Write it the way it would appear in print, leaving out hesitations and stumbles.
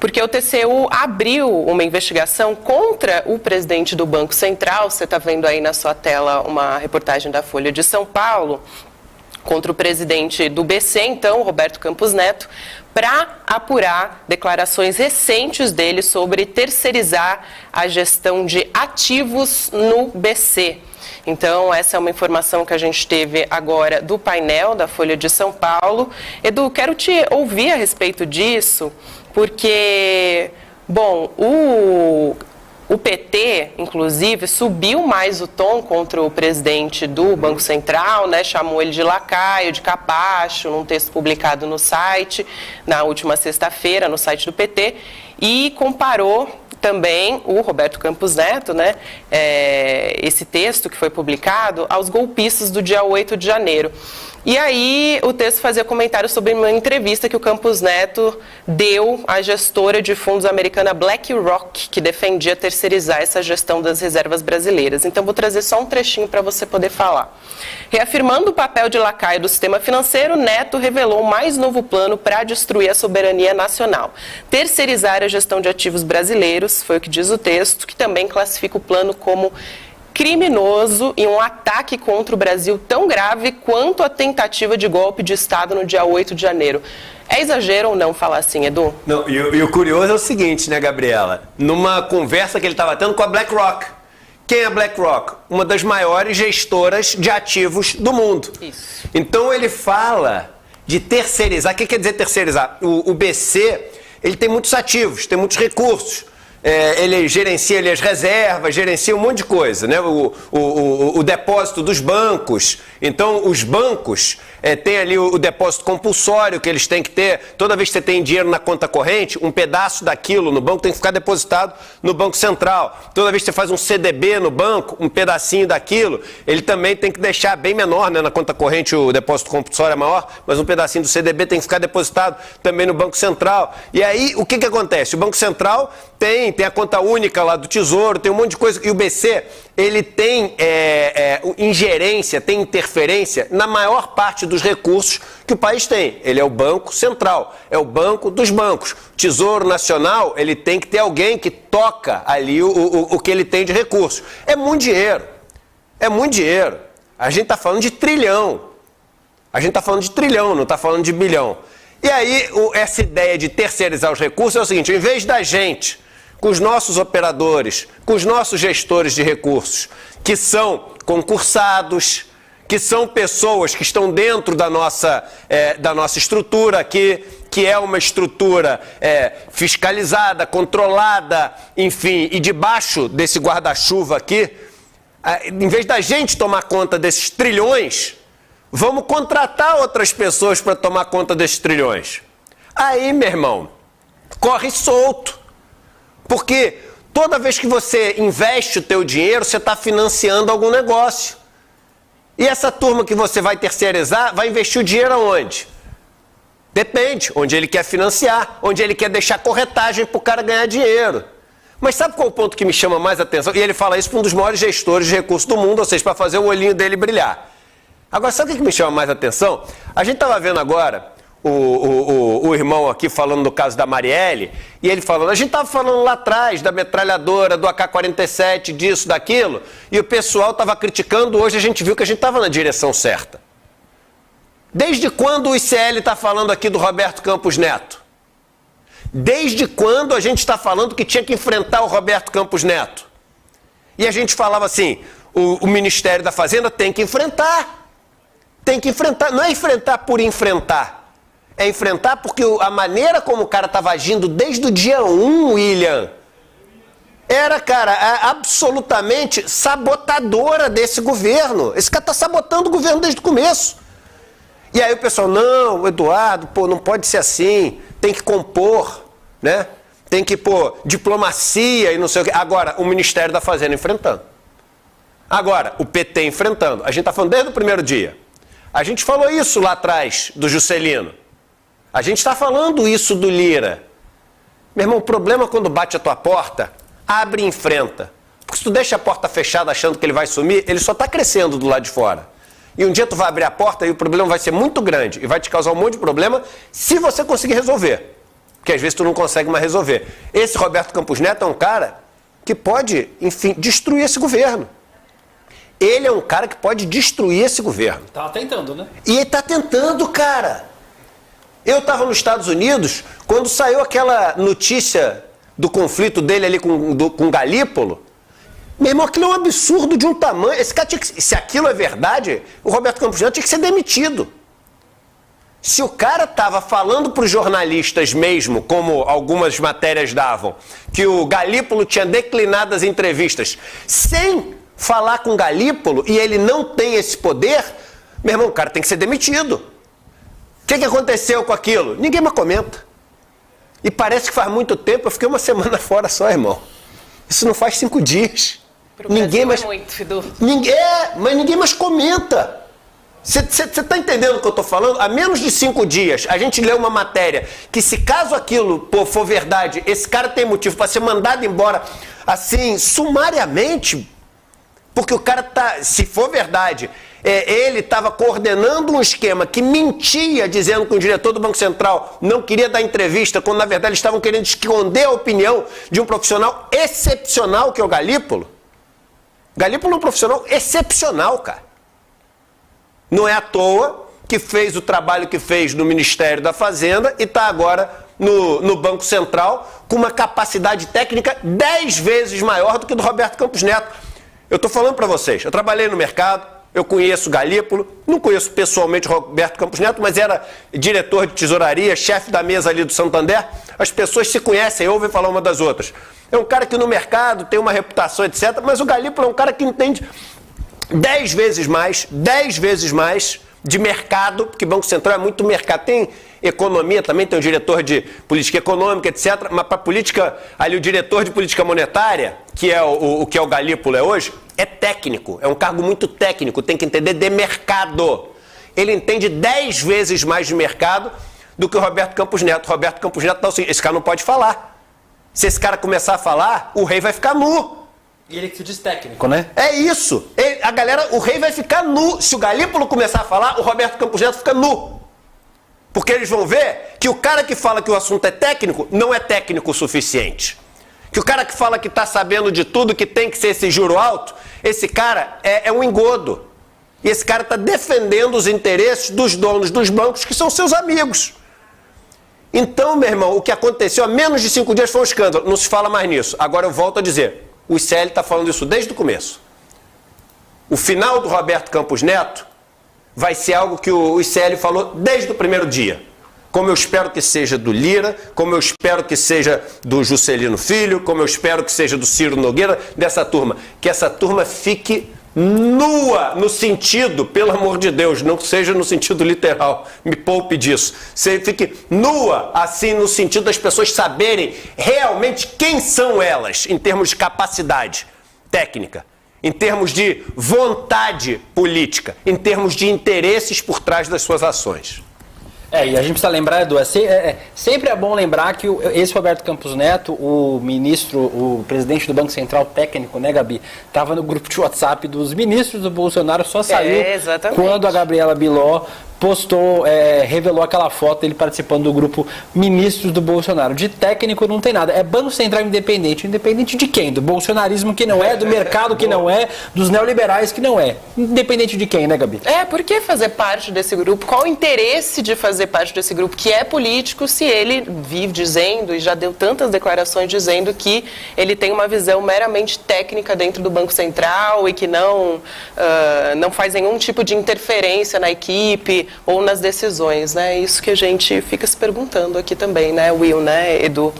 porque o TCU abriu uma investigação contra o presidente do Banco Central. Você está vendo aí na sua tela uma reportagem da Folha de São Paulo, contra o presidente do BC, então, Roberto Campos Neto, para apurar declarações recentes dele sobre terceirizar a gestão de ativos no BC. Então, essa é uma informação que a gente teve agora do painel da Folha de São Paulo. Edu, quero te ouvir a respeito disso, porque, bom, o PT, inclusive, subiu mais o tom contra o presidente do Banco Central, né? Chamou ele de lacaio, de capacho, num texto publicado no site, na última sexta-feira, no site do PT, e comparou também o Roberto Campos Neto, né, esse texto que foi publicado, aos golpistas do dia 8 de janeiro. E aí o texto fazia comentários sobre uma entrevista que o Campos Neto deu à gestora de fundos americana BlackRock, que defendia terceirizar essa gestão das reservas brasileiras. Então vou trazer só um trechinho para você poder falar. Reafirmando o papel de lacaio do sistema financeiro, Neto revelou o mais novo plano para destruir a soberania nacional. Terceirizar a gestão de ativos brasileiros, foi o que diz o texto, que também classifica o plano como criminoso e um ataque contra o Brasil tão grave quanto a tentativa de golpe de Estado no dia 8 de janeiro. É exagero ou não falar assim, Edu? Não, e o curioso é o seguinte, né, Gabriela? Numa conversa que ele estava tendo com a BlackRock. Quem é a BlackRock? Uma das maiores gestoras de ativos do mundo. Isso. Então ele fala de terceirizar. O que quer dizer terceirizar? O BC, ele tem muitos ativos, tem muitos recursos. Ele gerencia ali as reservas, gerencia um monte de coisa, né? O depósito dos bancos. Então, os bancos têm ali o depósito compulsório que eles têm que ter. Toda vez que você tem dinheiro na conta corrente, um pedaço daquilo no banco tem que ficar depositado no Banco Central. Toda vez que você faz um CDB no banco, um pedacinho daquilo, ele também tem que deixar bem menor, né? Na conta corrente o depósito compulsório é maior, mas um pedacinho do CDB tem que ficar depositado também no Banco Central. E aí, o que acontece? O Banco Central tem a conta única lá do Tesouro, tem um monte de coisa. E o BC, ele tem ingerência, tem interferência na maior parte dos recursos que o país tem. Ele é o Banco Central, é o banco dos bancos. O Tesouro Nacional, ele tem que ter alguém que toca ali o que ele tem de recursos. É muito dinheiro. É muito dinheiro. A gente está falando de trilhão. A gente está falando de trilhão, não está falando de bilhão. E aí, essa ideia de terceirizar os recursos é o seguinte: em vez da gente, com os nossos operadores, com os nossos gestores de recursos, que são concursados, que são pessoas que estão dentro da nossa estrutura aqui, que é uma estrutura fiscalizada, controlada, enfim, e debaixo desse guarda-chuva aqui, em vez da gente tomar conta desses trilhões, vamos contratar outras pessoas para tomar conta desses trilhões. Aí, meu irmão, corre solto. Porque toda vez que você investe o teu dinheiro, você está financiando algum negócio. E essa turma que você vai terceirizar, vai investir o dinheiro aonde? Depende, onde ele quer financiar, onde ele quer deixar corretagem para o cara ganhar dinheiro. Mas sabe qual é o ponto que me chama mais atenção? E ele fala isso para um dos maiores gestores de recursos do mundo, ou seja, para fazer o olhinho dele brilhar. Agora, sabe o que me chama mais atenção? A gente estava vendo agora o irmão aqui falando do caso da Marielle, e ele falando, a gente estava falando lá atrás da metralhadora, do AK-47, disso, daquilo, e o pessoal estava criticando, hoje a gente viu que a gente estava na direção certa. Desde quando o ICL está falando aqui do Roberto Campos Neto? Desde quando a gente está falando que tinha que enfrentar o Roberto Campos Neto? E a gente falava assim, o Ministério da Fazenda tem que enfrentar. Tem que enfrentar, não é enfrentar por enfrentar. É enfrentar porque a maneira como o cara estava agindo desde o dia 1, William, era, cara, absolutamente sabotadora desse governo. Esse cara está sabotando o governo desde o começo. E aí o pessoal, não, Eduardo, pô, não pode ser assim, tem que compor, né? Tem que pôr diplomacia e não sei o quê. Agora, o Ministério da Fazenda enfrentando. Agora, o PT enfrentando. A gente está falando desde o primeiro dia. A gente falou isso lá atrás do Juscelino. A gente está falando isso do Lira. Meu irmão, o problema é quando bate a tua porta, abre e enfrenta. Porque se tu deixa a porta fechada achando que ele vai sumir, ele só está crescendo do lado de fora. E um dia tu vai abrir a porta e o problema vai ser muito grande e vai te causar um monte de problema se você conseguir resolver. porque às vezes tu não consegue mais resolver. Esse Roberto Campos Neto é um cara que pode, enfim, destruir esse governo. Ele é um cara que pode destruir esse governo. Tá tentando, né? E ele tá tentando, cara. Eu estava nos Estados Unidos, quando saiu aquela notícia do conflito dele ali com Galípolo. Meu irmão, aquilo é um absurdo de um tamanho. Esse cara tinha que, se aquilo é verdade, o Roberto Campos Neto tinha que ser demitido. Se o cara estava falando para os jornalistas mesmo, como algumas matérias davam, que o Galípolo tinha declinado as entrevistas sem falar com Galípolo e ele não tem esse poder, meu irmão, o cara tem que ser demitido. O que aconteceu com aquilo? Ninguém mais comenta. E parece que faz muito tempo, eu fiquei uma semana fora só, irmão. Isso não faz 5 dias. Ninguém mais... mas ninguém mais comenta. Você está entendendo o que eu estou falando? Há menos de 5 dias, a gente leu uma matéria que, se caso aquilo for verdade, esse cara tem motivo para ser mandado embora, assim, sumariamente, porque o cara tá, se for verdade, ele estava coordenando um esquema que mentia, dizendo que o diretor do Banco Central não queria dar entrevista, quando na verdade eles estavam querendo esconder a opinião de um profissional excepcional, que é o Galípolo. Galípolo é um profissional excepcional, cara. Não é à toa que fez o trabalho que fez no Ministério da Fazenda e está agora no Banco Central com uma capacidade técnica 10 vezes maior do que do Roberto Campos Neto. Eu estou falando para vocês, eu trabalhei no mercado, eu conheço Galípolo, não conheço pessoalmente Roberto Campos Neto, mas era diretor de tesouraria, chefe da mesa ali do Santander. As pessoas se conhecem, ouvem falar uma das outras. É um cara que no mercado tem uma reputação, etc. Mas o Galípolo é um cara que entende 10 vezes mais de mercado, porque Banco Central é muito mercado. Tem economia também, tem o diretor de política econômica, etc. Mas para política, ali o diretor de política monetária, que é o que é o Galípolo hoje, é técnico, é um cargo muito técnico, tem que entender de mercado. Ele entende 10 vezes mais de mercado do que o Roberto Campos Neto. Roberto Campos Neto, esse cara não pode falar. Se esse cara começar a falar, o rei vai ficar nu. E ele que se diz técnico, né? É isso. O rei vai ficar nu. Se o Galípolo começar a falar, o Roberto Campos Neto fica nu. Porque eles vão ver que o cara que fala que o assunto é técnico, não é técnico o suficiente. Que o cara que fala que está sabendo de tudo, que tem que ser esse juro alto, esse cara é um engodo. E esse cara está defendendo os interesses dos donos dos bancos, que são seus amigos. Então, meu irmão, o que aconteceu há menos de 5 dias foi um escândalo. Não se fala mais nisso. Agora eu volto a dizer, o ICL está falando isso desde o começo. O final do Roberto Campos Neto vai ser algo que o ICL falou desde o primeiro dia. Como eu espero que seja do Lira, como eu espero que seja do Juscelino Filho, como eu espero que seja do Ciro Nogueira, dessa turma. Que essa turma fique nua no sentido, pelo amor de Deus, não seja no sentido literal, me poupe disso. Você fique nua, assim, no sentido das pessoas saberem realmente quem são elas, em termos de capacidade técnica, em termos de vontade política, em termos de interesses por trás das suas ações. E a gente precisa lembrar, Edu, sempre é bom lembrar que esse Roberto Campos Neto, o ministro, o presidente do Banco Central técnico, né, Gabi, estava no grupo de WhatsApp dos ministros do Bolsonaro, só saiu quando a Gabriela Biló postou, revelou aquela foto dele participando do grupo Ministros do Bolsonaro. De técnico não tem nada. É Banco Central independente. Independente de quem? Do bolsonarismo que não é, do mercado que não é, dos neoliberais que não é. Independente de quem, né, Gabi? Por que fazer parte desse grupo? Qual o interesse de fazer parte desse grupo que é político se ele vive dizendo, e já deu tantas declarações dizendo que ele tem uma visão meramente técnica dentro do Banco Central e que não faz nenhum tipo de interferência na equipe ou nas decisões, né? Isso que a gente fica se perguntando aqui também, né, Will, né, Edu?